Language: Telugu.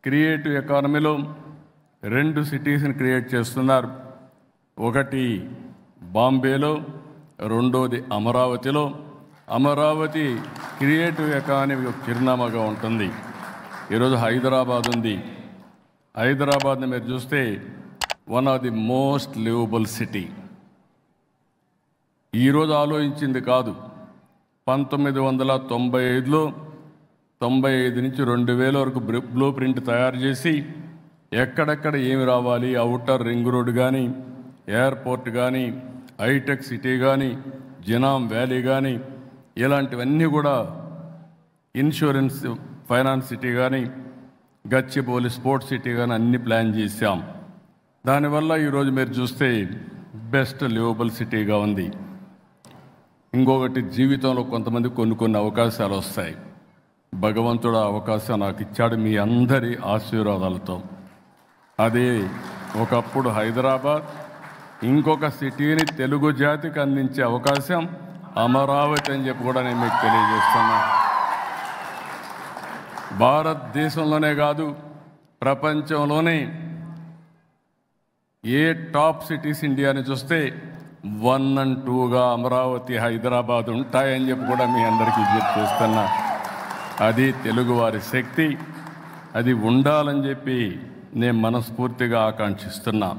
క్రియేటివ్ ఎకానమీలో 2 సిటీస్ని క్రియేట్ చేస్తున్నారు. ఒకటి బాంబేలో, రెండోది అమరావతిలో. అమరావతి క్రియేటివ్ ఎకానమీ ఒక చిరునామాగా ఉంటుంది. ఈరోజు హైదరాబాద్ ఉంది. హైదరాబాద్ని మీరు చూస్తే one of the most liveable city. ఈరోజు ఆలోచించింది కాదు. 1995లో 95 నుంచి 2000 వరకు బ్లూ ప్రింట్ తయారు చేసి ఎక్కడెక్కడ ఏమి రావాలి, అవుటర్ రింగ్ రోడ్ కానీ, ఎయిర్పోర్ట్ కానీ, హైటెక్ సిటీ కానీ, జినాం వ్యాలీ కానీ, ఇలాంటివన్నీ కూడా, ఇన్సూరెన్స్ ఫైనాన్స్ సిటీ కానీ, గచ్చిబౌలి స్పోర్ట్స్ సిటీ కానీ అన్ని ప్లాన్ చేశాం. దానివల్ల ఈరోజు మీరు చూస్తే బెస్ట్ లివబుల్ సిటీగా ఉంది. ఇంకొకటి, జీవితంలో కొంతమంది కొన్ని అవకాశాలు వస్తాయి. భగవంతుడు ఆ అవకాశం నాకు ఇచ్చాడు మీ అందరి ఆశీర్వాదాలతో. అది ఒకప్పుడు హైదరాబాద్, ఇంకొక సిటీని తెలుగు జాతికి అందించే అవకాశం అమరావతి అని చెప్పి కూడా నేను మీకు తెలియజేస్తున్నా. భారతదేశంలోనే కాదు, ప్రపంచంలోనే ఏ టాప్ సిటీస్ ఇండియాని చూస్తే 1 and 2గా అమరావతి, హైదరాబాద్ ఉంటాయని చెప్పి కూడా మీ అందరికీ విజ్ఞప్తి చేస్తున్నా. అది తెలుగువారి శక్తి. అది ఉండాలని చెప్పి నేను మనస్ఫూర్తిగా ఆకాంక్షిస్తున్నా.